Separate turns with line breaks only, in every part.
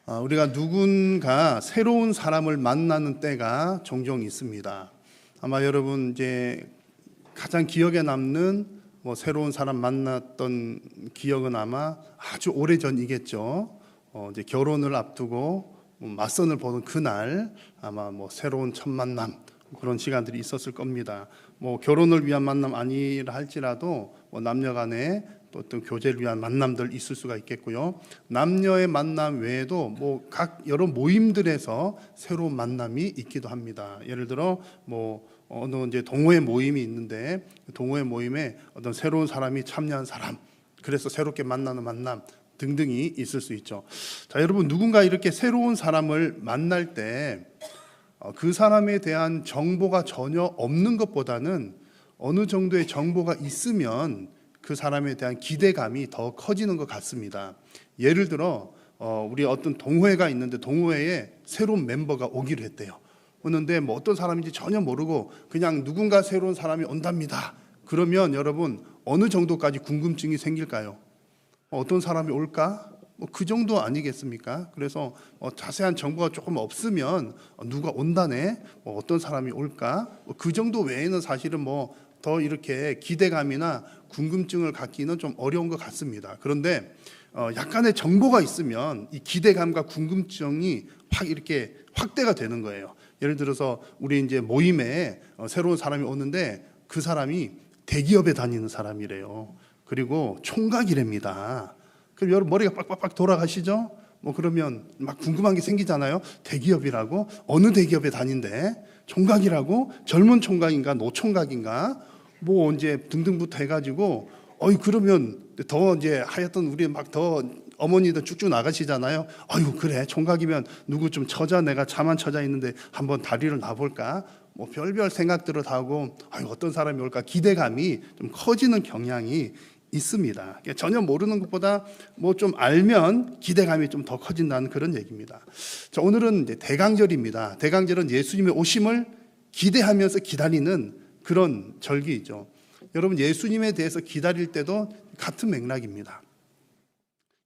우리가 누군가 새로운 사람을 만나는 때가 종종 있습니다. 아마 여러분 이제 가장 기억에 남는 새로운 사람 만났던 기억은 아마 아주 오래 전이겠죠. 이제 결혼을 앞두고 맞선을 보는 그날 아마 새로운 첫 만남 그런 시간들이 있었을 겁니다. 결혼을 위한 만남 아니라 할지라도 남녀간에 또 어떤 교제를 위한 만남들 있을 수가 있겠고요. 남녀의 만남 외에도 각 여러 모임들에서 새로운 만남이 있기도 합니다. 예를 들어 어느 이제 동호회 모임이 있는데 동호회 모임에 어떤 새로운 사람이 참여한 사람, 그래서 새롭게 만나는 만남 등등이 있을 수 있죠. 자, 여러분 누군가 이렇게 새로운 사람을 만날 때 그 사람에 대한 정보가 전혀 없는 것보다는 어느 정도의 정보가 있으면 그 사람에 대한 기대감이 더 커지는 것 같습니다. 예를 들어 우리 어떤 동호회가 있는데 동호회에 새로운 멤버가 오기로 했대요. 오는데 어떤 사람인지 전혀 모르고 그냥 누군가 새로운 사람이 온답니다. 그러면 여러분 어느 정도까지 궁금증이 생길까요? 어떤 사람이 올까? 그 정도 아니겠습니까? 그래서 자세한 정보가 조금 없으면 누가 온다네, 어떤 사람이 올까? 그 정도 외에는 사실은 더 이렇게 기대감이나 궁금증을 갖기는 좀 어려운 것 같습니다. 그런데 약간의 정보가 있으면 이 기대감과 궁금증이 확 이렇게 확대가 되는 거예요. 예를 들어서 우리 이제 모임에 새로운 사람이 오는데 그 사람이 대기업에 다니는 사람이래요. 그리고 총각이랍니다. 그럼 여러분 머리가 빡빡빡 돌아가시죠? 그러면 막 궁금한 게 생기잖아요. 대기업이라고? 어느 대기업에 다닌대? 총각이라고? 젊은 총각인가? 노총각인가? 이제 등등부터 해가지고, 그러면 더 이제 하여튼 우리 막 더 어머니들 쭉쭉 나가시잖아요. 그래. 총각이면 누구 좀 처자, 내가 차만 처자 있는데 한번 다리를 놔볼까? 별별 생각들을 다 하고, 어떤 사람이 올까? 기대감이 좀 커지는 경향이 있습니다. 전혀 모르는 것보다 좀 알면 기대감이 좀 더 커진다는 그런 얘기입니다. 자, 오늘은 이제 대강절입니다. 대강절은 예수님의 오심을 기대하면서 기다리는 그런 절기이죠. 여러분 예수님에 대해서 기다릴 때도 같은 맥락입니다.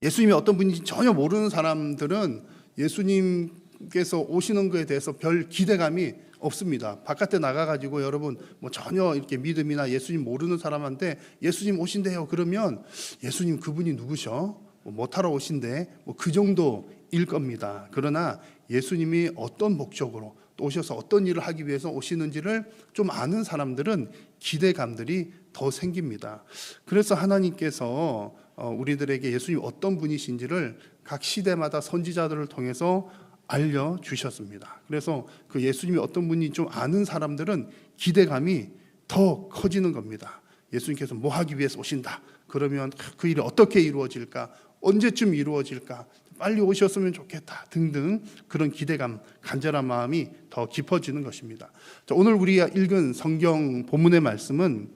예수님이 어떤 분인지 전혀 모르는 사람들은 예수님께서 오시는 것에 대해서 별 기대감이 없습니다. 바깥에 나가가지고 여러분 전혀 이렇게 믿음이나 예수님 모르는 사람한테 예수님 오신대요. 그러면 예수님 그분이 누구셔? 뭐하러 오신대? 그 정도일 겁니다. 그러나 예수님이 어떤 목적으로 또 오셔서 어떤 일을 하기 위해서 오시는지를 좀 아는 사람들은 기대감들이 더 생깁니다. 그래서 하나님께서 우리들에게 예수님 어떤 분이신지를 각 시대마다 선지자들을 통해서 알려주셨습니다. 그래서 그 예수님이 어떤 분인지 좀 아는 사람들은 기대감이 더 커지는 겁니다. 예수님께서 뭐 하기 위해서 오신다. 그러면 그 일이 어떻게 이루어질까? 언제쯤 이루어질까? 빨리 오셨으면 좋겠다. 등등 그런 기대감, 간절한 마음이 더 깊어지는 것입니다. 자, 오늘 우리가 읽은 성경 본문의 말씀은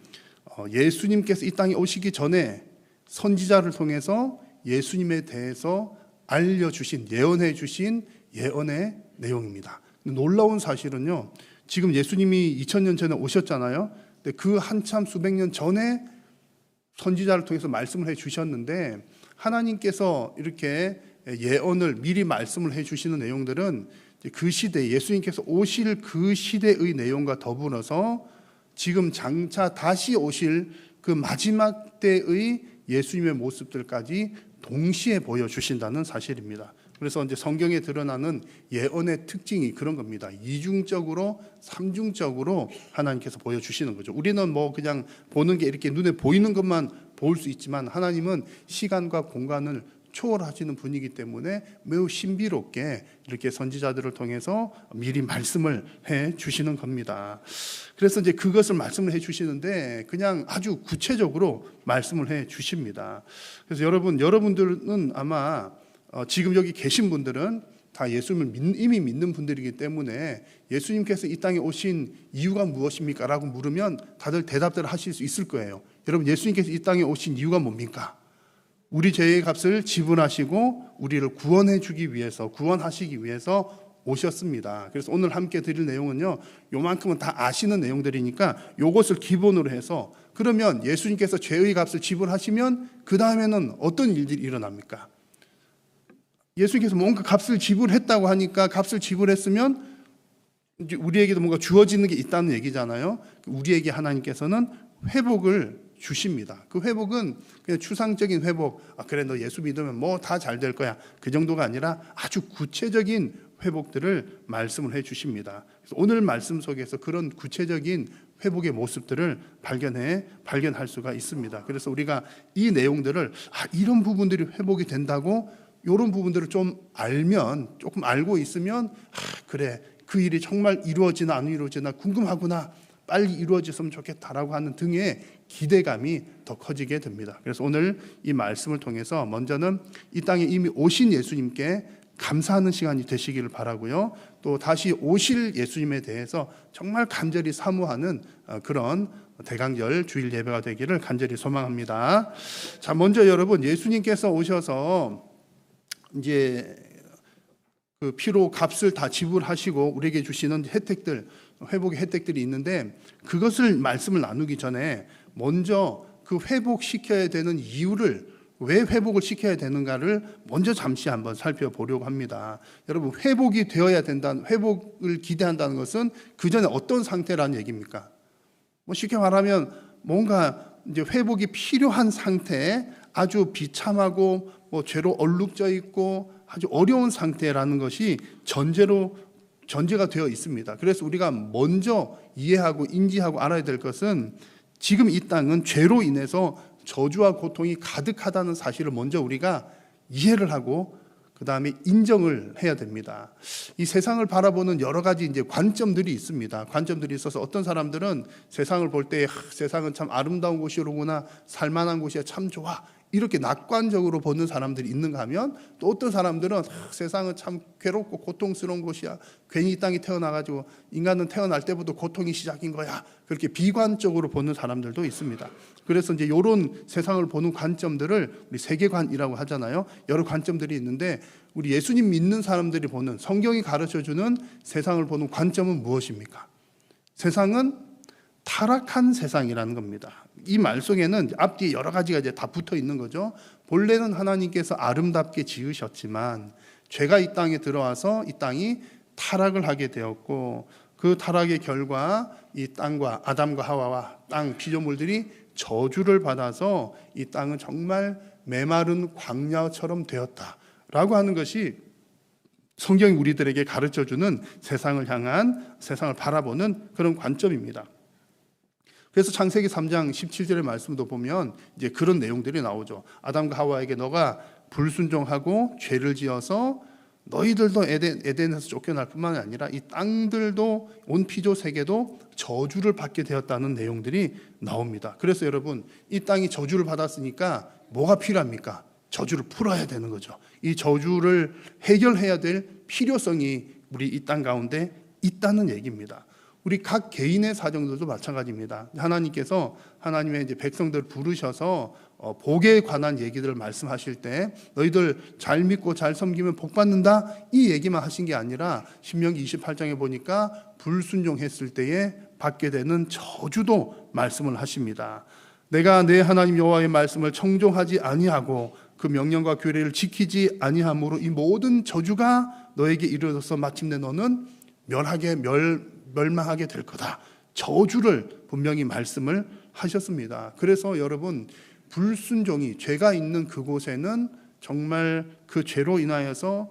예수님께서 이 땅에 오시기 전에 선지자를 통해서 예수님에 대해서 알려주신, 예언해 주신 예언의 내용입니다. 놀라운 사실은요, 지금 예수님이 2000년 전에 오셨잖아요. 근데 그 한참 수백 년 전에 선지자를 통해서 말씀을 해 주셨는데 하나님께서 이렇게 예언을 미리 말씀을 해 주시는 내용들은 그 시대, 예수님께서 오실 그 시대의 내용과 더불어서 지금 장차 다시 오실 그 마지막 때의 예수님의 모습들까지 동시에 보여주신다는 사실입니다. 그래서 이제 성경에 드러나는 예언의 특징이 그런 겁니다. 이중적으로, 삼중적으로 하나님께서 보여주시는 거죠. 우리는 그냥 보는 게 이렇게 눈에 보이는 것만 볼 수 있지만 하나님은 시간과 공간을 초월하시는 분이기 때문에 매우 신비롭게 이렇게 선지자들을 통해서 미리 말씀을 해 주시는 겁니다. 그래서 이제 그것을 말씀을 해 주시는데 그냥 아주 구체적으로 말씀을 해 주십니다. 그래서 여러분들은 아마 지금 여기 계신 분들은 다 예수님을 이미 믿는 분들이기 때문에 예수님께서 이 땅에 오신 이유가 무엇입니까? 라고 물으면 다들 대답들을 하실 수 있을 거예요. 여러분 예수님께서 이 땅에 오신 이유가 뭡니까? 우리 죄의 값을 지불하시고 우리를 구원하시기 위해서 오셨습니다. 그래서 오늘 함께 드릴 내용은요, 요만큼은 다 아시는 내용들이니까 요것을 기본으로 해서 그러면 예수님께서 죄의 값을 지불하시면 그 다음에는 어떤 일들이 일어납니까? 예수님께서 뭔가 값을 지불했다고 하니까 값을 지불했으면 이제 우리에게도 뭔가 주어지는 게 있다는 얘기잖아요. 우리에게 하나님께서는 회복을 주십니다. 그 회복은 그냥 추상적인 회복, 그래 너 예수 믿으면 뭐 다 잘 될 거야, 그 정도가 아니라 아주 구체적인 회복들을 말씀을 해 주십니다. 그래서 오늘 말씀 속에서 그런 구체적인 회복의 모습들을 발견할 수가 있습니다. 그래서 우리가 이 내용들을 이런 부분들이 회복이 된다고, 이런 부분들을 좀 알면, 조금 알고 있으면 그래 그 일이 정말 이루어지나 안 이루어지나 궁금하구나, 빨리 이루어졌으면 좋겠다라고 하는 등의 기대감이 더 커지게 됩니다. 그래서 오늘 이 말씀을 통해서 먼저는 이 땅에 이미 오신 예수님께 감사하는 시간이 되시기를 바라고요. 또 다시 오실 예수님에 대해서 정말 간절히 사모하는 그런 대강절 주일 예배가 되기를 간절히 소망합니다. 자, 먼저 여러분, 예수님께서 오셔서 이제 그 피로 값을 다 지불하시고 우리에게 주시는 혜택들, 회복의 혜택들이 있는데, 그것을 말씀을 나누기 전에 먼저 그 회복시켜야 되는 이유를, 왜 회복을 시켜야 되는가를 먼저 잠시 한번 살펴보려고 합니다. 여러분, 회복이 되어야 된다는, 회복을 기대한다는 것은 그 전에 어떤 상태라는 얘기입니까? 뭐 쉽게 말하면 뭔가 이제 회복이 필요한 상태에 아주 비참하고 뭐 죄로 얼룩져 있고 아주 어려운 상태라는 것이 전제가 되어 있습니다. 그래서 우리가 먼저 이해하고 인지하고 알아야 될 것은, 지금 이 땅은 죄로 인해서 저주와 고통이 가득하다는 사실을 먼저 우리가 이해를 하고 그 다음에 인정을 해야 됩니다. 이 세상을 바라보는 여러 가지 이제 관점들이 있습니다. 관점들이 있어서 어떤 사람들은 세상을 볼 때 세상은 참 아름다운 곳이로구나, 살만한 곳이야, 참 좋아, 이렇게 낙관적으로 보는 사람들이 있는가 하면, 또 어떤 사람들은 세상은 참 괴롭고 고통스러운 곳이야, 괜히 이 땅에 태어나가지고 인간은 태어날 때부터 고통이 시작인 거야, 그렇게 비관적으로 보는 사람들도 있습니다. 그래서 이제 이런 세상을 보는 관점들을 우리 세계관이라고 하잖아요. 여러 관점들이 있는데, 우리 예수님 믿는 사람들이 보는, 성경이 가르쳐주는 세상을 보는 관점은 무엇입니까? 세상은 타락한 세상이라는 겁니다. 이 말 속에는 앞뒤에 여러 가지가 이제 다 붙어 있는 거죠. 본래는 하나님께서 아름답게 지으셨지만 죄가 이 땅에 들어와서 이 땅이 타락을 하게 되었고, 그 타락의 결과 이 땅과 아담과 하와와 땅 피조물들이 저주를 받아서 이 땅은 정말 메마른 광야처럼 되었다라고 하는 것이 성경이 우리들에게 가르쳐주는 세상을 바라보는 그런 관점입니다. 그래서 창세기 3장 17절의 말씀도 보면 이제 그런 내용들이 나오죠. 아담과 하와에게 너가 불순종하고 죄를 지어서 너희들도 에덴에서 쫓겨날 뿐만 아니라 이 땅들도, 온 피조 세계도 저주를 받게 되었다는 내용들이 나옵니다. 그래서 여러분, 이 땅이 저주를 받았으니까 뭐가 필요합니까? 저주를 풀어야 되는 거죠. 이 저주를 해결해야 될 필요성이 우리 이 땅 가운데 있다는 얘기입니다. 우리 각 개인의 사정들도 마찬가지입니다. 하나님께서 하나님의 이제 백성들을 부르셔서 복에 관한 얘기들을 말씀하실 때 너희들 잘 믿고 잘 섬기면 복 받는다, 이 얘기만 하신 게 아니라 신명기 28장에 보니까 불순종했을 때에 받게 되는 저주도 말씀을 하십니다. 내가 내 하나님 여호와의 말씀을 청종하지 아니하고 그 명령과 규례를 지키지 아니함으로 이 모든 저주가 너에게 이르러서 마침내 너는 멸망하게 될 거다. 저주를 분명히 말씀을 하셨습니다. 그래서 여러분, 불순종이, 죄가 있는 그곳에는 정말 그 죄로 인하여서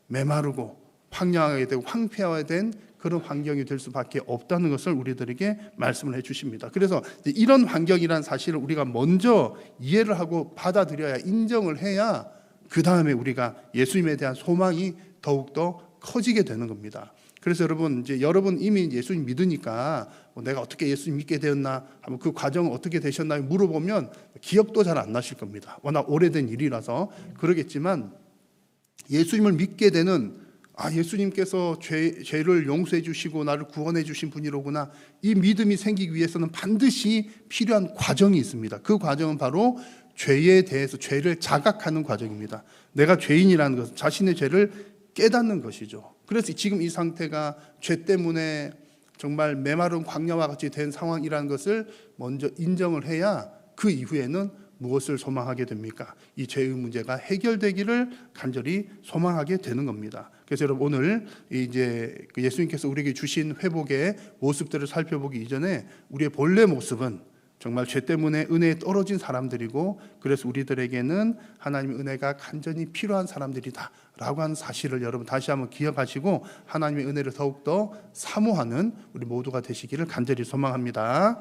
메마르고 황량하게 되고 황폐하게 된 그런 환경이 될 수밖에 없다는 것을 우리들에게 말씀을 해주십니다. 그래서 이런 환경이라는 사실을 우리가 먼저 이해를 하고 받아들여야, 인정을 해야 그 다음에 우리가 예수님에 대한 소망이 더욱더 커지게 되는 겁니다. 그래서 여러분, 이제 여러분 이미 예수님 믿으니까 내가 어떻게 예수님 믿게 되었나 하면 그 과정은 어떻게 되셨나요? 물어보면 기억도 잘 안 나실 겁니다. 워낙 오래된 일이라서 그러겠지만, 예수님을 믿게 되는, 예수님께서 죄를 용서해 주시고 나를 구원해 주신 분이로구나, 이 믿음이 생기기 위해서는 반드시 필요한 과정이 있습니다. 그 과정은 바로 죄에 대해서, 죄를 자각하는 과정입니다. 내가 죄인이라는 것은 자신의 죄를 깨닫는 것이죠. 그래서 지금 이 상태가 죄 때문에 정말 메마른 광야와 같이 된 상황이라는 것을 먼저 인정을 해야 그 이후에는 무엇을 소망하게 됩니까? 이 죄의 문제가 해결되기를 간절히 소망하게 되는 겁니다. 그래서 여러분 오늘 이제 예수님께서 우리에게 주신 회복의 모습들을 살펴보기 이전에 우리의 본래 모습은 정말 죄 때문에 은혜에 떨어진 사람들이고, 그래서 우리들에게는 하나님의 은혜가 간절히 필요한 사람들이다 라고 하는 사실을 여러분 다시 한번 기억하시고 하나님의 은혜를 더욱더 사모하는 우리 모두가 되시기를 간절히 소망합니다.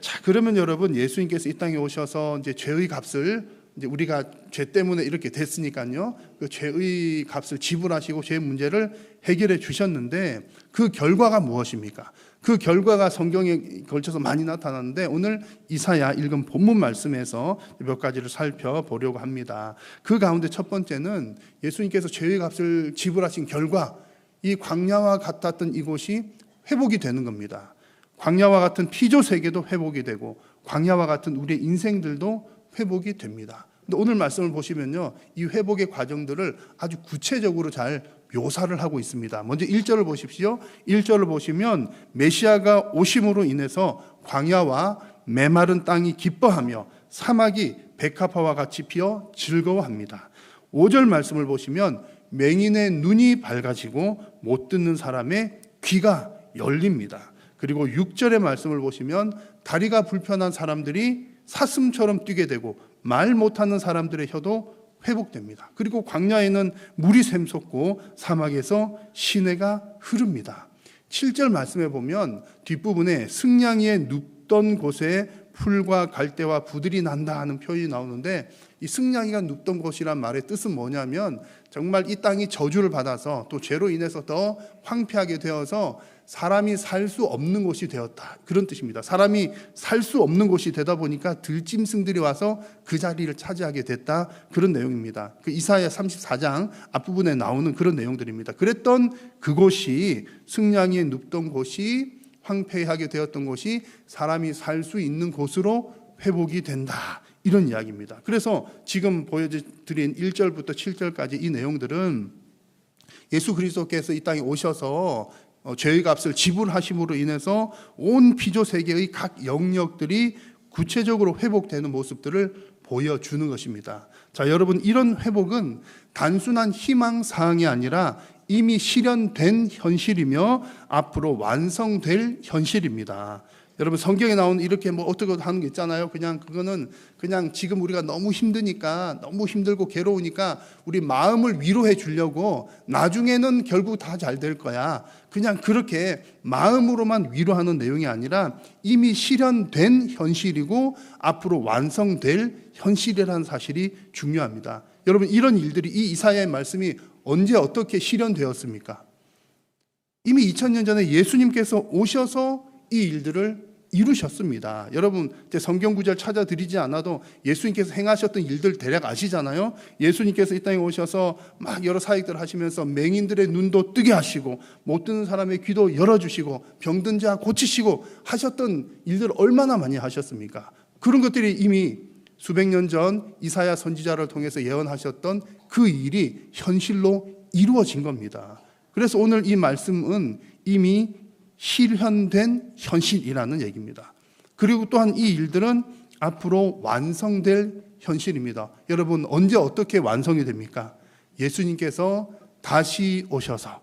자, 그러면 여러분 예수님께서 이 땅에 오셔서 이제 죄의 값을, 이제 우리가 죄 때문에 이렇게 됐으니까요, 그 죄의 값을 지불하시고 죄의 문제를 해결해 주셨는데 그 결과가 무엇입니까? 그 결과가 성경에 걸쳐서 많이 나타나는데 오늘 이사야 읽은 본문 말씀에서 몇 가지를 살펴보려고 합니다. 그 가운데 첫 번째는 예수님께서 죄의 값을 지불하신 결과 이 광야와 같았던 이곳이 회복이 되는 겁니다. 광야와 같은 피조 세계도 회복이 되고 광야와 같은 우리의 인생들도 회복이 됩니다. 근데 오늘 말씀을 보시면요, 이 회복의 과정들을 아주 구체적으로 잘 묘사를 하고 있습니다. 먼저 1절을 보십시오. 1절을 보시면 메시아가 오심으로 인해서 광야와 메마른 땅이 기뻐하며 사막이 백합화와 같이 피어 즐거워합니다. 5절 말씀을 보시면 맹인의 눈이 밝아지고 못 듣는 사람의 귀가 열립니다. 그리고 6절의 말씀을 보시면 다리가 불편한 사람들이 사슴처럼 뛰게 되고 말 못하는 사람들의 혀도 회복됩니다. 그리고 광야에는 물이 샘솟고 사막에서 시내가 흐릅니다. 7절 말씀에 보면 뒷부분에 승냥이의 눕던 곳에 풀과 갈대와 부들이 난다 하는 표현이 나오는데, 이 승냥이가 눕던 곳이란 말의 뜻은 뭐냐면 정말 이 땅이 저주를 받아서 또 죄로 인해서 더 황폐하게 되어서 사람이 살 수 없는 곳이 되었다, 그런 뜻입니다. 사람이 살 수 없는 곳이 되다 보니까 들짐승들이 와서 그 자리를 차지하게 됐다, 그런 내용입니다. 그 이사야 34장 앞부분에 나오는 그런 내용들입니다. 그랬던 그곳이, 승냥이에 눕던 곳이, 황폐하게 되었던 곳이 사람이 살 수 있는 곳으로 회복이 된다, 이런 이야기입니다. 그래서 지금 보여드린 1절부터 7절까지 이 내용들은 예수 그리스도께서 이 땅에 오셔서 죄의 값을 지불하심으로 인해서 온 피조 세계의 각 영역들이 구체적으로 회복되는 모습들을 보여주는 것입니다. 자, 여러분, 이런 회복은 단순한 희망사항이 아니라 이미 실현된 현실이며 앞으로 완성될 현실입니다. 여러분, 성경에 나오는 이렇게 어떻게 하는 게 있잖아요. 그거는 지금 우리가 너무 힘드니까, 너무 힘들고 괴로우니까 우리 마음을 위로해 주려고 나중에는 결국 다 잘 될 거야, 그냥 그렇게 마음으로만 위로하는 내용이 아니라 이미 실현된 현실이고 앞으로 완성될 현실이라는 사실이 중요합니다. 여러분, 이런 일들이, 이 이사야의 말씀이 언제 어떻게 실현되었습니까? 이미 2000년 전에 예수님께서 오셔서 이 일들을 이루셨습니다. 여러분, 성경 구절 찾아드리지 않아도 예수님께서 행하셨던 일들 대략 아시잖아요. 예수님께서 이 땅에 오셔서 막 여러 사역들 하시면서 맹인들의 눈도 뜨게 하시고 못 듣는 사람의 귀도 열어주시고 병든 자 고치시고 하셨던 일들 얼마나 많이 하셨습니까? 그런 것들이 이미 수백 년 전 이사야 선지자를 통해서 예언하셨던 그 일이 현실로 이루어진 겁니다. 그래서 오늘 이 말씀은 이미 실현된 현실이라는 얘기입니다. 그리고 또한 이 일들은 앞으로 완성될 현실입니다. 여러분, 언제 어떻게 완성이 됩니까? 예수님께서 다시 오셔서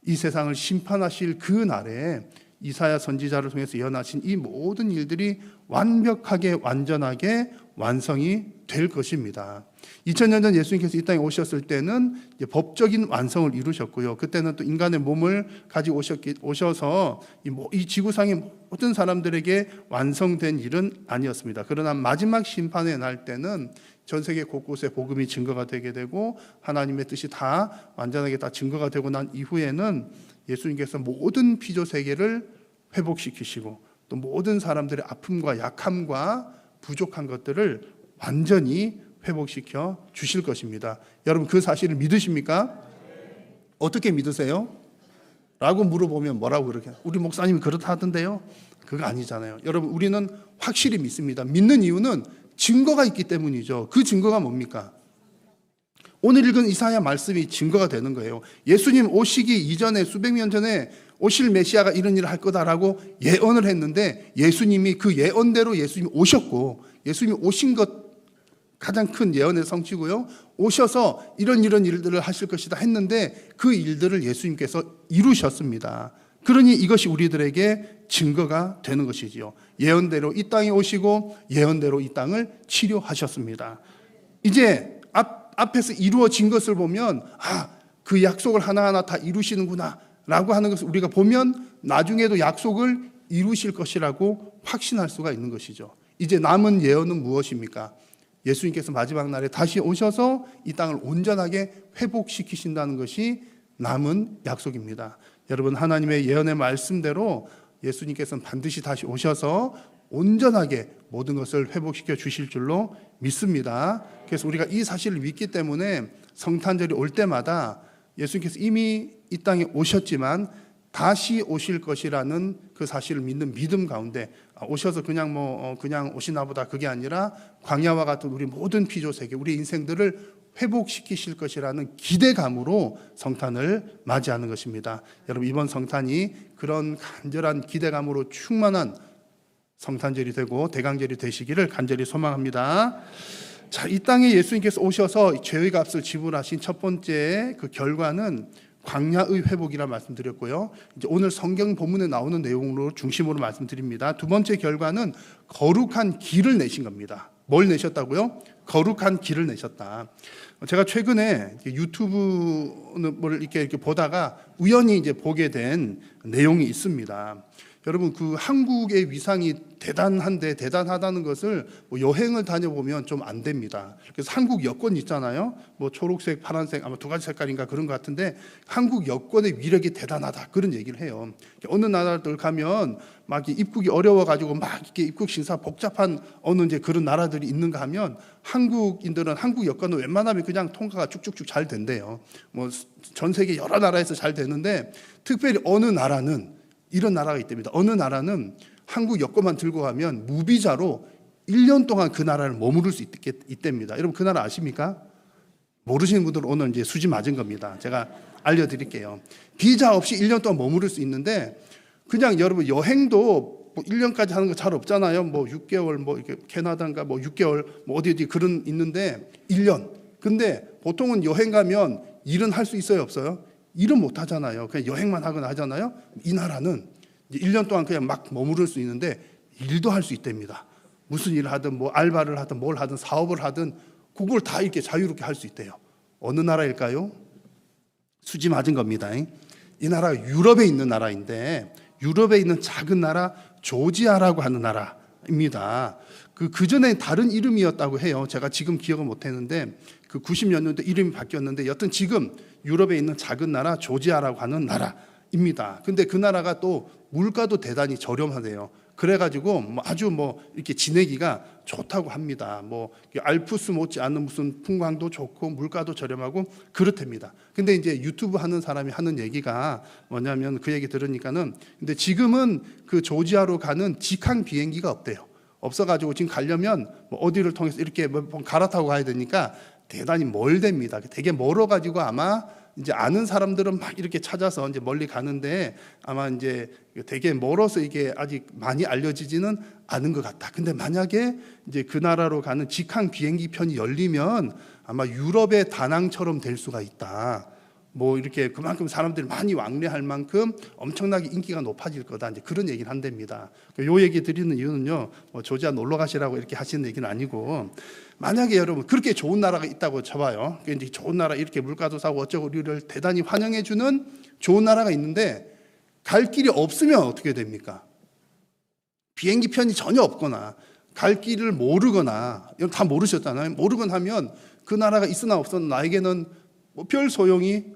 이 세상을 심판하실 그 날에 이사야 선지자를 통해서 예언하신 이 모든 일들이 완벽하게, 완전하게 완성이 될 것입니다. 2000년 전 예수님께서 이 땅에 오셨을 때는 법적인 완성을 이루셨고요. 그때는 또 인간의 몸을 가지고 오셔서 이 지구상의 모든 사람들에게 완성된 일은 아니었습니다. 그러나 마지막 심판의 날 때는 전 세계 곳곳에 복음이 증거가 되게 되고 하나님의 뜻이 다 완전하게 다 증거가 되고 난 이후에는 예수님께서 모든 피조 세계를 회복시키시고 또 모든 사람들의 아픔과 약함과 부족한 것들을 완전히 회복시켜 주실 것입니다. 여러분, 그 사실을 믿으십니까? 어떻게 믿으세요? 라고 물어보면 뭐라고 그렇게, 우리 목사님이 그렇다 하던데요? 그거 아니잖아요. 여러분, 우리는 확실히 믿습니다. 믿는 이유는 증거가 있기 때문이죠. 그 증거가 뭡니까? 오늘 읽은 이사야 말씀이 증거가 되는 거예요. 예수님 오시기 이전에, 수백 년 전에 오실 메시아가 이런 일을 할 거다라고 예언을 했는데 예수님이 그 예언대로 예수님이 오셨고, 예수님이 오신 것 가장 큰 예언의 성취고요. 오셔서 이런 일들을 하실 것이다 했는데 그 일들을 예수님께서 이루셨습니다. 그러니 이것이 우리들에게 증거가 되는 것이지요. 예언대로 이 땅에 오시고 예언대로 이 땅을 치료하셨습니다. 이제 앞에서 이루어진 것을 보면 그 약속을 하나하나 다 이루시는구나 라고 하는 것을 우리가 보면 나중에도 약속을 이루실 것이라고 확신할 수가 있는 것이죠. 이제 남은 예언은 무엇입니까? 예수님께서 마지막 날에 다시 오셔서 이 땅을 온전하게 회복시키신다는 것이 남은 약속입니다. 여러분, 하나님의 예언의 말씀대로 예수님께서는 반드시 다시 오셔서 온전하게 모든 것을 회복시켜 주실 줄로 믿습니다. 그래서 우리가 이 사실을 믿기 때문에 성탄절이 올 때마다 예수님께서 이미 이 땅에 오셨지만 다시 오실 것이라는 그 사실을 믿는 믿음 가운데 오셔서 그냥 오시나 보다 그게 아니라 광야와 같은 우리 모든 피조 세계, 우리 인생들을 회복시키실 것이라는 기대감으로 성탄을 맞이하는 것입니다. 여러분, 이번 성탄이 그런 간절한 기대감으로 충만한 성탄절이 되고 대강절이 되시기를 간절히 소망합니다. 자, 이 땅에 예수님께서 오셔서 죄의 값을 지불하신 첫 번째 그 결과는 광야의 회복이라 말씀드렸고요. 이제 오늘 성경 본문에 나오는 내용으로 중심으로 말씀드립니다. 두 번째 결과는 거룩한 길을 내신 겁니다. 뭘 내셨다고요? 거룩한 길을 내셨다. 제가 최근에 유튜브를 이렇게 보다가 우연히 이제 보게 된 내용이 있습니다. 여러분, 그 한국의 위상이 대단하다는 것을 여행을 다녀보면 좀 안 됩니다. 그래서 한국 여권 있잖아요. 초록색, 파란색, 아마 두 가지 색깔인가 그런 것 같은데 한국 여권의 위력이 대단하다 그런 얘기를 해요. 어느 나라들 가면 막 입국이 어려워가지고 막 이렇게 입국 심사 복잡한 어느 이제 그런 나라들이 있는가 하면 한국인들은 한국 여권은 웬만하면 그냥 통과가 쭉쭉쭉 잘 된대요. 전 세계 여러 나라에서 잘 되는데 특별히 어느 나라는 이런 나라가 있답니다. 어느 나라는 한국 여권만 들고 가면 무비자로 1년 동안 그 나라를 머무를 수 있답니다. 여러분, 그 나라 아십니까? 모르시는 분들은 오늘 이제 수지 맞은 겁니다. 제가 알려드릴게요. 비자 없이 1년 동안 머무를 수 있는데 그냥 여러분 여행도 1년까지 하는 거 잘 없잖아요. 6개월 이렇게 캐나다인가 6개월 어디 그런 있는데 1년. 근데 보통은 여행 가면 일은 할 수 있어요, 없어요? 일은 못 하잖아요. 그냥 여행만 하거나 하잖아요. 이 나라는 1년 동안 그냥 막 머무를 수 있는데 일도 할 수 있답니다. 무슨 일을 하든 알바를 하든 뭘 하든 사업을 하든 그걸 다 이렇게 자유롭게 할 수 있대요. 어느 나라일까요? 수지 맞은 겁니다. 이 나라가 유럽에 있는 나라인데 유럽에 있는 작은 나라 조지아라고 하는 나라입니다. 그 전에 다른 이름이었다고 해요. 제가 지금 기억을 못 했는데 그 90년대 이름이 바뀌었는데 여튼 지금 유럽에 있는 작은 나라 조지아라고 하는 나라입니다. 근데 그 나라가 또 물가도 대단히 저렴하대요. 그래가지고 아주 이렇게 지내기가 좋다고 합니다. 알프스 못지 않는 무슨 풍광도 좋고 물가도 저렴하고 그렇답니다. 근데 이제 유튜브 하는 사람이 하는 얘기가 뭐냐면 그 얘기 들으니까는 근데 지금은 그 조지아로 가는 직항 비행기가 없어가지고 지금 가려면 어디를 통해서 이렇게 갈아타고 가야 되니까 대단히 멀답니다. 되게 멀어가지고 아마 이제 아는 사람들은 막 이렇게 찾아서 이제 멀리 가는데 아마 이제 되게 멀어서 이게 아직 많이 알려지지는 않은 것 같다. 근데 만약에 이제 그 나라로 가는 직항 비행기 편이 열리면 아마 유럽의 다낭처럼 될 수가 있다. 이렇게 그만큼 사람들이 많이 왕래할 만큼 엄청나게 인기가 높아질 거다. 이제 그런 얘기를 한답니다. 요 얘기 드리는 이유는요, 조지아 놀러 가시라고 이렇게 하시는 얘기는 아니고, 만약에 여러분 그렇게 좋은 나라가 있다고 쳐봐요. 이제 좋은 나라 이렇게 물가도 싸고 어쩌고 우리를 대단히 환영해주는 좋은 나라가 있는데 갈 길이 없으면 어떻게 됩니까? 비행기 편이 전혀 없거나 갈 길을 모르거나, 이건 다 모르셨잖아요. 모르거나 하면 그 나라가 있으나 없으나 나에게는 별 소용이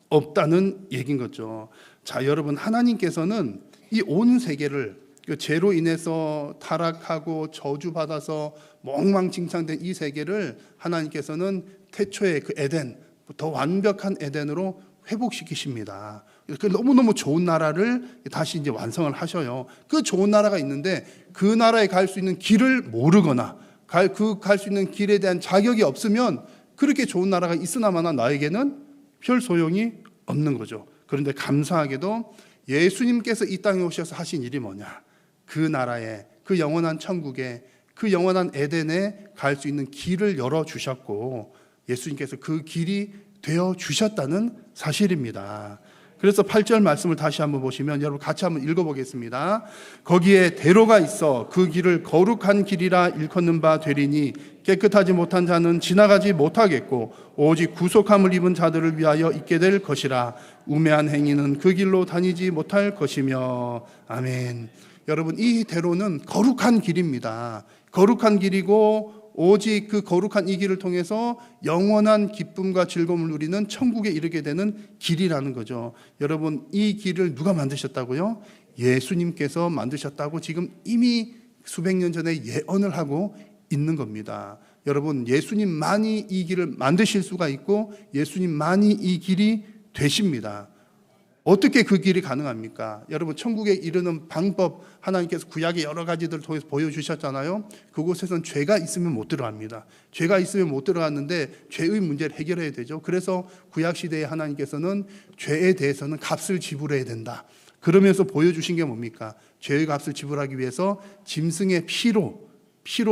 없다는 얘기인 거죠. 자, 여러분, 하나님께서는 이 온 세계를 죄로 인해서 타락하고 저주받아서 멍망칭창된 이 세계를 하나님께서는 태초의 그 에덴, 더 완벽한 에덴으로 회복시키십니다. 너무너무 좋은 나라를 다시 이제 완성을 하셔요. 그 좋은 나라가 있는데 그 나라에 갈 수 있는 길을 모르거나 갈 수 있는 길에 대한 자격이 없으면 그렇게 좋은 나라가 있으나마나 나에게는 별 소용이 없는 거죠. 그런데 감사하게도 예수님께서 이 땅에 오셔서 하신 일이 뭐냐? 그 나라에, 그 영원한 천국에, 그 영원한 에덴에 갈 수 있는 길을 열어주셨고 예수님께서 그 길이 되어주셨다는 사실입니다. 그래서 8절 말씀을 다시 한번 보시면 여러분 같이 한번 읽어보겠습니다. 거기에 대로가 있어 그 길을 거룩한 길이라 일컫는 바 되리니 깨끗하지 못한 자는 지나가지 못하겠고 오직 구속함을 입은 자들을 위하여 있게 될 것이라. 우매한 행위는 그 길로 다니지 못할 것이며. 아멘. 여러분, 이 대로는 거룩한 길입니다. 거룩한 길이고 오직 그 거룩한 이 길을 통해서 영원한 기쁨과 즐거움을 누리는 천국에 이르게 되는 길이라는 거죠. 여러분, 이 길을 누가 만드셨다고요? 예수님께서 만드셨다고 지금 이미 수백 년 전에 예언을 하고 있는 겁니다. 여러분, 예수님만이 이 길을 만드실 수가 있고 예수님만이 이 길이 되십니다. 어떻게 그 길이 가능합니까? 여러분, 천국에 이르는 방법 하나님께서 구약의 여러 가지들을 통해서 보여주셨잖아요. 그곳에선 죄가 있으면 못 들어갑니다. 죄가 있으면 못 들어갔는데 죄의 문제를 해결해야 되죠. 그래서 구약시대에 하나님께서는 죄에 대해서는 값을 지불해야 된다. 그러면서 보여주신 게 뭡니까? 죄의 값을 지불하기 위해서 짐승의 피로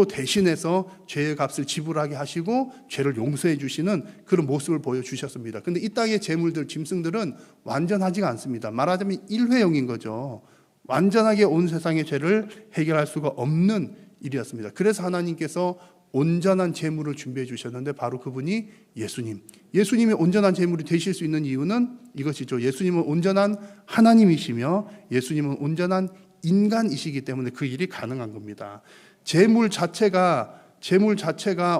대신해서 죄의 값을 지불하게 하시고 죄를 용서해 주시는 그런 모습을 보여주셨습니다. 근데 이 땅의 재물들, 짐승들은 완전하지가 않습니다. 말하자면 일회용인 거죠. 완전하게 온 세상의 죄를 해결할 수가 없는 일이었습니다. 그래서 하나님께서 온전한 재물을 준비해 주셨는데 바로 그분이 예수님. 예수님이 온전한 재물이 되실 수 있는 이유는 이것이죠. 예수님은 온전한 하나님이시며 예수님은 온전한 인간이시기 때문에 그 일이 가능한 겁니다. 재물 자체가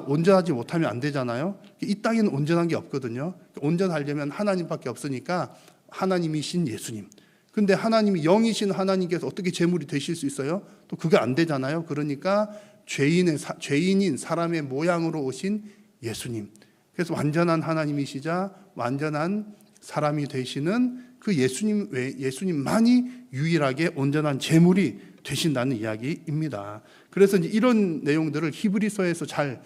온전하지 못하면 안 되잖아요. 이 땅에는 온전한 게 없거든요. 온전하려면 하나님밖에 없으니까 하나님이신 예수님. 근데 하나님이 영이신 하나님께서 어떻게 재물이 되실 수 있어요? 또 그게 안 되잖아요. 그러니까 죄인인 사람의 모양으로 오신 예수님. 그래서 완전한 하나님이시자 완전한 사람이 되시는 그 예수님만이 유일하게 온전한 재물이 되신다는 이야기입니다. 그래서 이제 이런 내용들을 히브리서에서 잘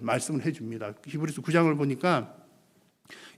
말씀을 해줍니다. 히브리서 9장을 보니까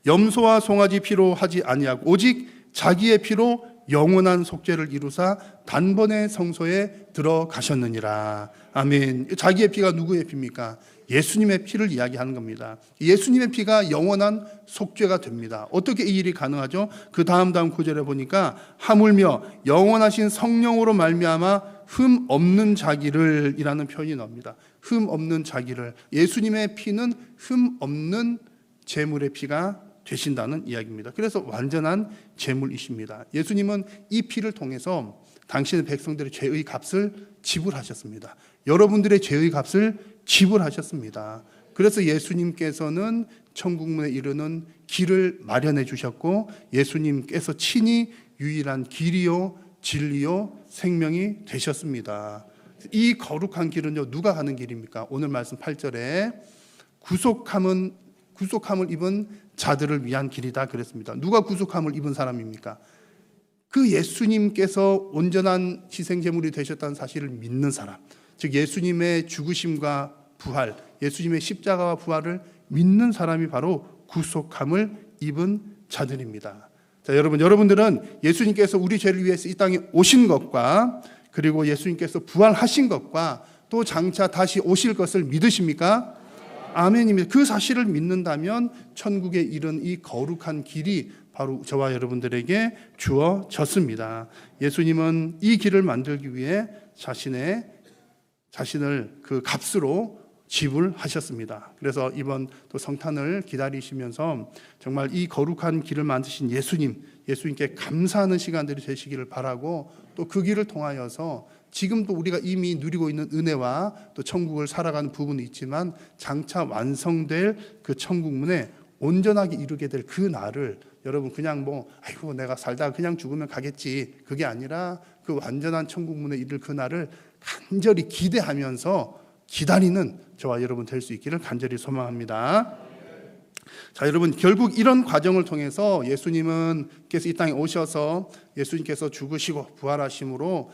염소와 송아지 피로 하지 아니하고 오직 자기의 피로 영원한 속죄를 이루사 단번에 성소에 들어가셨느니라. 아멘. 자기의 피가 누구의 피입니까? 예수님의 피를 이야기하는 겁니다. 예수님의 피가 영원한 속죄가 됩니다. 어떻게 이 일이 가능하죠? 그 다음 구절에 보니까 하물며 영원하신 성령으로 말미암아 흠 없는 자기를 이라는 표현이 나옵니다. 흠 없는 자기를. 예수님의 피는 흠 없는 제물의 피가 되신다는 이야기입니다. 그래서 완전한 제물이십니다. 예수님은 이 피를 통해서 당신의 백성들의 죄의 값을 지불하셨습니다. 여러분들의 죄의 값을 지불하셨습니다. 그래서 예수님께서는 천국문에 이르는 길을 마련해 주셨고 예수님께서 친히 유일한 길이요 진리요 생명이 되셨습니다. 이 거룩한 길은요 누가 가는 길입니까? 오늘 말씀 8절에 구속함을 입은 자들을 위한 길이다 그랬습니다. 누가 구속함을 입은 사람입니까? 그 예수님께서 온전한 희생제물이 되셨다는 사실을 믿는 사람, 즉 예수님의 죽으심과 부활, 예수님의 십자가와 부활을 믿는 사람이 바로 구속함을 입은 자들입니다. 자, 여러분들은 예수님께서 우리 죄를 위해서 이 땅에 오신 것과 그리고 예수님께서 부활하신 것과 또 장차 다시 오실 것을 믿으십니까? 아멘입니다. 그 사실을 믿는다면 천국에 이른 이 거룩한 길이 바로 저와 여러분들에게 주어졌습니다. 예수님은 이 길을 만들기 위해 자신을 그 값으로 지불하셨습니다. 그래서 이번 또 성탄을 기다리시면서 정말 이 거룩한 길을 만드신 예수님께 감사하는 시간들이 되시기를 바라고 또 그 길을 통하여서 지금도 우리가 이미 누리고 있는 은혜와 또 천국을 살아가는 부분이 있지만 장차 완성될 그 천국문에 온전하게 이루게 될 그 날을 여러분 그냥 아이고 내가 살다가 그냥 죽으면 가겠지 그게 아니라 그 완전한 천국문에 이를 그 날을 간절히 기대하면서 기다리는 저와 여러분 될 수 있기를 간절히 소망합니다. 자, 여러분 결국 이런 과정을 통해서 예수님께서 이 땅에 오셔서 예수님께서 죽으시고 부활하심으로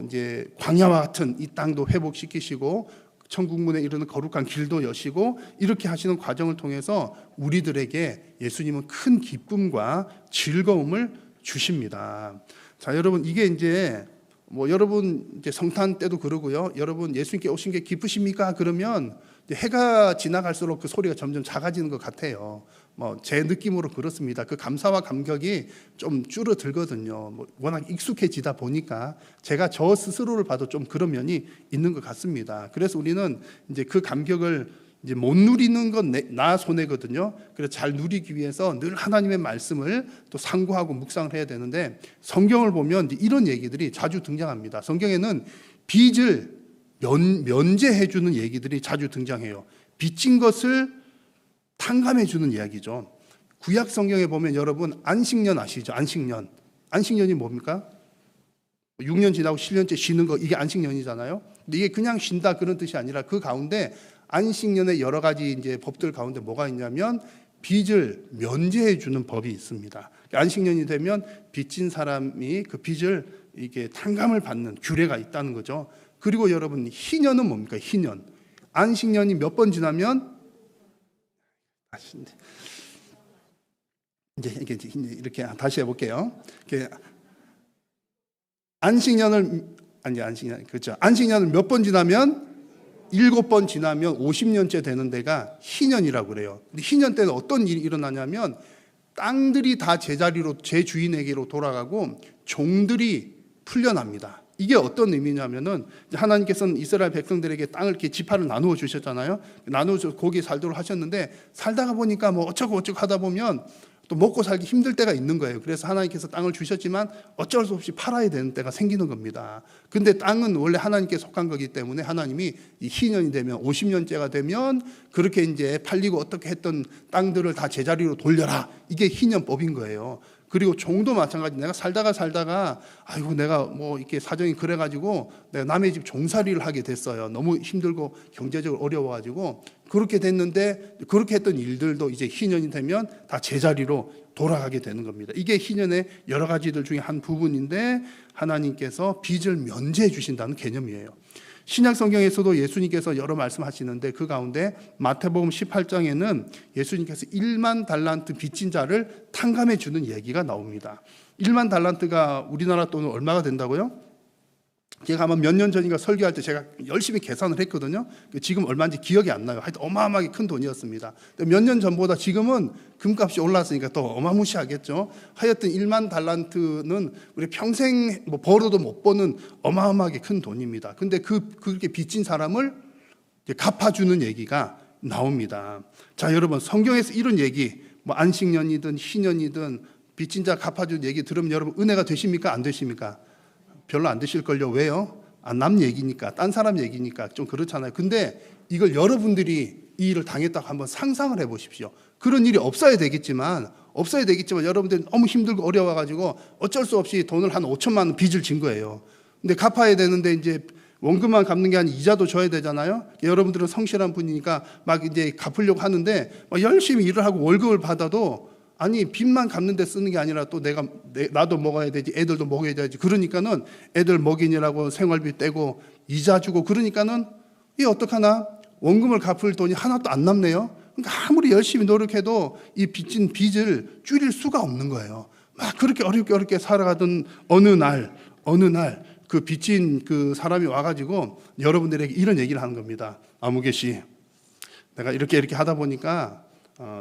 이제 광야와 같은 이 땅도 회복시키시고 천국문에 이르는 거룩한 길도 여시고 이렇게 하시는 과정을 통해서 우리들에게 예수님은 큰 기쁨과 즐거움을 주십니다. 자, 여러분 이게 이제 뭐 여러분 이제 성탄 때도 그러고요. 여러분 예수님께 오신 게 기쁘십니까? 그러면 해가 지나갈수록 그 소리가 점점 작아지는 것 같아요. 뭐 제 느낌으로 그렇습니다. 그 감사와 감격이 좀 줄어들거든요. 뭐 워낙 익숙해지다 보니까 제가 저 스스로를 봐도 좀 그런 면이 있는 것 같습니다. 그래서 우리는 이제 그 감격을 이제 못 누리는 건 나 손해거든요. 그래서 잘 누리기 위해서 늘 하나님의 말씀을 또 상고하고 묵상을 해야 되는데, 성경을 보면 이런 얘기들이 자주 등장합니다. 성경에는 빚을 면제해 주는 얘기들이 자주 등장해요. 빚진 것을 탕감해 주는 이야기죠. 구약 성경에 보면 여러분 안식년 아시죠? 안식년이 뭡니까? 6년 지나고 7년째 쉬는 거, 이게 안식년이잖아요. 근데 이게 그냥 쉰다 그런 뜻이 아니라 그 가운데 안식년의 여러 가지 이제 법들 가운데 뭐가 있냐면 빚을 면제해 주는 법이 있습니다. 안식년이 되면 빚진 사람이 그 빚을 이게 탕감을 받는 규례가 있다는 거죠. 그리고 여러분 희년은 뭡니까? 희년. 안식년이 몇 번 지나면 이제 이렇게 다시 해볼게요. 안식년을 몇 번 지나면 7번 지나면 50년째 되는 데가 희년이라고 그래요. 근데 희년 때는 어떤 일이 일어나냐면 땅들이 다 제자리로 제 주인에게로 돌아가고 종들이 풀려납니다. 이게 어떤 의미냐면은 하나님께서는 이스라엘 백성들에게 땅을 이렇게 지파를 나누어 주셨잖아요. 나누어 줘 거기 살도록 하셨는데 살다가 보니까 뭐 어쩌고 하다 보면 또 먹고 살기 힘들 때가 있는 거예요. 그래서 하나님께서 땅을 주셨지만 어쩔 수 없이 팔아야 되는 때가 생기는 겁니다. 근데 땅은 원래 하나님께 속한 거기 때문에 하나님이 이 희년이 되면 50년째가 되면 그렇게 이제 팔리고 어떻게 했던 땅들을 다 제자리로 돌려라. 이게 희년법인 거예요. 그리고 종도 마찬가지. 내가 살다가 아이고 내가 뭐 이렇게 사정이 그래가지고 내가 남의 집 종살이를 하게 됐어요. 너무 힘들고 경제적으로 어려워가지고 그렇게 됐는데 그렇게 했던 일들도 이제 희년이 되면 다 제자리로 돌아가게 되는 겁니다. 이게 희년의 여러 가지들 중에 한 부분인데 하나님께서 빚을 면제해 주신다는 개념이에요. 신약 성경에서도 예수님께서 여러 말씀하시는데 그 가운데 마태복음 18장에는 예수님께서 1만 달란트 빚진 자를 탕감해 주는 얘기가 나옵니다. 1만 달란트가 우리나라 돈은 얼마가 된다고요? 제가 아마 몇 년 전인가 설교할 때 제가 열심히 계산을 했거든요. 지금 얼마인지 기억이 안 나요. 하여튼 어마어마하게 큰 돈이었습니다. 몇 년 전보다 지금은 금값이 올랐으니까 또 어마무시하겠죠. 하여튼 1만 달란트는 우리 평생 뭐 벌어도 못 버는 어마어마하게 큰 돈입니다. 근데 그렇게 빚진 사람을 갚아주는 얘기가 나옵니다. 자, 여러분 성경에서 이런 얘기, 뭐 안식년이든 희년이든 빚진 자 갚아주는 얘기 들으면 여러분 은혜가 되십니까? 안 되십니까? 별로 안 되실걸요. 왜요? 남 얘기니까, 딴 사람 얘기니까 좀 그렇잖아요. 근데 이걸 여러분들이 이 일을 당했다고 한번 상상을 해보십시오. 그런 일이 없어야 되겠지만 여러분들이 너무 힘들고 어려워가지고 어쩔 수 없이 돈을 한 5천만 원 빚을 진 거예요. 근데 갚아야 되는데 이제 원금만 갚는 게 아니라 이자도 줘야 되잖아요. 여러분들은 성실한 분이니까 막 이제 갚으려고 하는데 열심히 일을 하고 월급을 받아도 아니 빚만 갚는 데 쓰는 게 아니라 또 나도 먹어야 되지, 애들도 먹어야 되지. 그러니까는 애들 먹이느라고 생활비 떼고 이자 주고 그러니까는 이 어떡하나? 원금을 갚을 돈이 하나도 안 남네요. 그러니까 아무리 열심히 노력해도 이 빚진 빚을 줄일 수가 없는 거예요. 막 그렇게 어렵게 살아가던 어느 날 그 빚진 그 사람이 와가지고 여러분들에게 이런 얘기를 하는 겁니다. 아무개 씨, 내가 이렇게 하다 보니까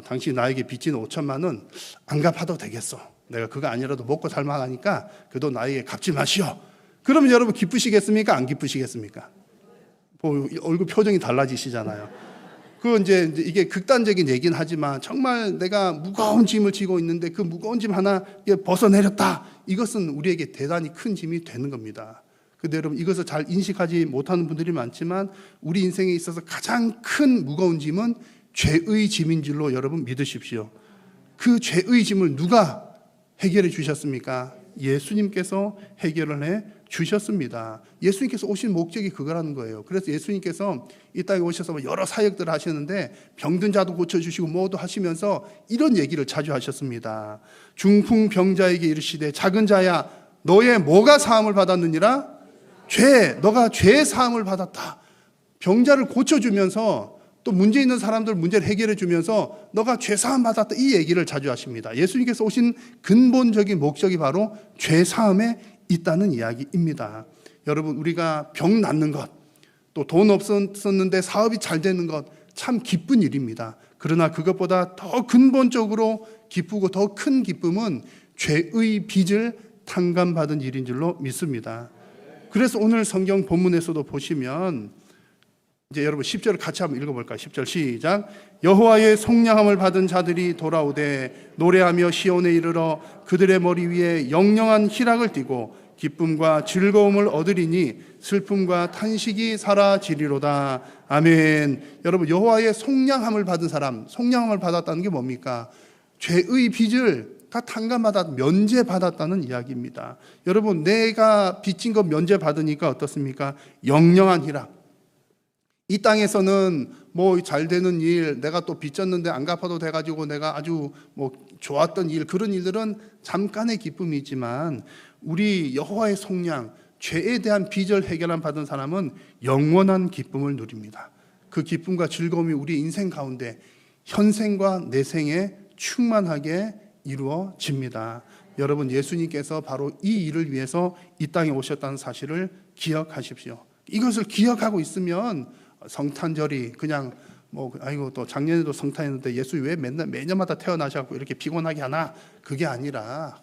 당신 나에게 빚진 5천만 원 안 갚아도 되겠어. 내가 그거 아니라도 먹고 살만하니까 그 돈 나에게 갚지 마시오. 그러면 여러분 기쁘시겠습니까? 안 기쁘시겠습니까? 얼굴 표정이 달라지시잖아요. 이제 이게 극단적인 얘기는 하지만 정말 내가 무거운 짐을 지고 있는데 그 무거운 짐 하나 벗어내렸다. 이것은 우리에게 대단히 큰 짐이 되는 겁니다. 근데 여러분 이것을 잘 인식하지 못하는 분들이 많지만 우리 인생에 있어서 가장 큰 무거운 짐은 죄의 짐인 줄로 여러분 믿으십시오. 그 죄의 짐을 누가 해결해 주셨습니까? 예수님께서 해결을 해 주셨습니다. 예수님께서 오신 목적이 그거라는 거예요. 그래서 예수님께서 이 땅에 오셔서 여러 사역들을 하셨는데 병든 자도 고쳐주시고 뭐도 하시면서 이런 얘기를 자주 하셨습니다. 중풍병자에게 이르시되 작은 자야 너의 뭐가 사함을 받았느니라? 너가 죄 사함을 받았다. 병자를 고쳐주면서 또 문제 있는 사람들 문제를 해결해 주면서 너가 죄사함 받았다 이 얘기를 자주 하십니다. 예수님께서 오신 근본적인 목적이 바로 죄사함에 있다는 이야기입니다. 여러분, 우리가 병 낫는 것, 또 돈 없었는데 사업이 잘 되는 것, 참 기쁜 일입니다. 그러나 그것보다 더 근본적으로 기쁘고 더 큰 기쁨은 죄의 빚을 탕감받은 일인 줄로 믿습니다. 그래서 오늘 성경 본문에서도 보시면 이제 여러분 10절을 같이 한번 읽어볼까요? 10절 시작. 여호와의 속량함을 받은 자들이 돌아오되 노래하며 시온에 이르러 그들의 머리 위에 영영한 희락을 띠고 기쁨과 즐거움을 얻으리니 슬픔과 탄식이 사라지리로다. 아멘. 여러분, 여호와의 속량함을 받은 사람, 속량함을 받았다는 게 뭡니까? 죄의 빚을 다 탕감받았, 면제받았다는 이야기입니다. 여러분, 내가 빚진 것 면제받으니까 어떻습니까? 영영한 희락. 이 땅에서는 뭐 잘 되는 일, 내가 또 빚졌는데 안 갚아도 돼가지고 내가 아주 뭐 좋았던 일, 그런 일들은 잠깐의 기쁨이지만 우리 여호와의 속량, 죄에 대한 빚을 해결한 받은 사람은 영원한 기쁨을 누립니다. 그 기쁨과 즐거움이 우리 인생 가운데 현생과 내생에 충만하게 이루어집니다. 여러분, 예수님께서 바로 이 일을 위해서 이 땅에 오셨다는 사실을 기억하십시오. 이것을 기억하고 있으면 성탄절이 그냥 뭐 아이고 또 작년에도 성탄했는데 예수 왜 맨날 매년마다 태어나셔갖고 이렇게 피곤하게 하나, 그게 아니라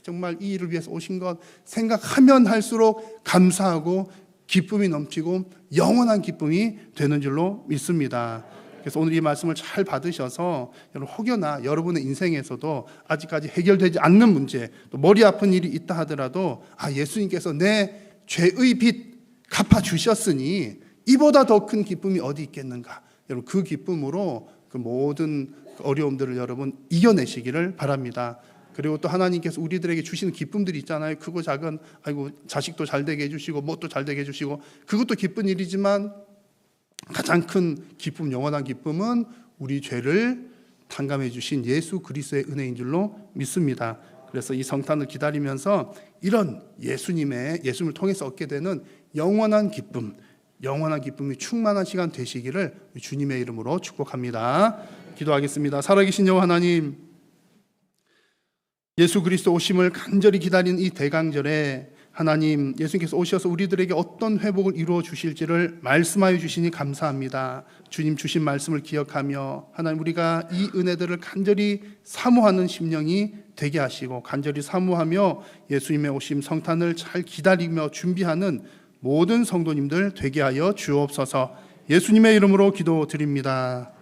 정말 이 일을 위해서 오신 것 생각하면 할수록 감사하고 기쁨이 넘치고 영원한 기쁨이 되는 줄로 믿습니다. 그래서 오늘 이 말씀을 잘 받으셔서 여러분, 혹여나 여러분의 인생에서도 아직까지 해결되지 않는 문제, 또 머리 아픈 일이 있다 하더라도 예수님께서 내 죄의 빚 갚아주셨으니 이보다 더 큰 기쁨이 어디 있겠는가. 여러분, 그 기쁨으로 그 모든 어려움들을 여러분 이겨내시기를 바랍니다. 그리고 또 하나님께서 우리들에게 주시는 기쁨들이 있잖아요. 크고 작은, 아이고 자식도 잘 되게 해주시고 뭣도 잘 되게 해주시고, 그것도 기쁜 일이지만 가장 큰 기쁨, 영원한 기쁨은 우리 죄를 탕감해 주신 예수 그리스도의 은혜인 줄로 믿습니다. 그래서 이 성탄을 기다리면서 이런 예수님을 통해서 얻게 되는 영원한 기쁨, 영원한 기쁨이 충만한 시간 되시기를 주님의 이름으로 축복합니다. 기도하겠습니다. 살아계신 여호와 하나님, 예수 그리스도 오심을 간절히 기다리는 이 대강절에 하나님, 예수님께서 오셔서 우리들에게 어떤 회복을 이루어 주실지를 말씀하여 주시니 감사합니다. 주님 주신 말씀을 기억하며 하나님, 우리가 이 은혜들을 간절히 사모하는 심령이 되게 하시고 간절히 사모하며 예수님의 오심 성탄을 잘 기다리며 준비하는 모든 성도님들 되게 하여 주옵소서. 예수님의 이름으로 기도드립니다.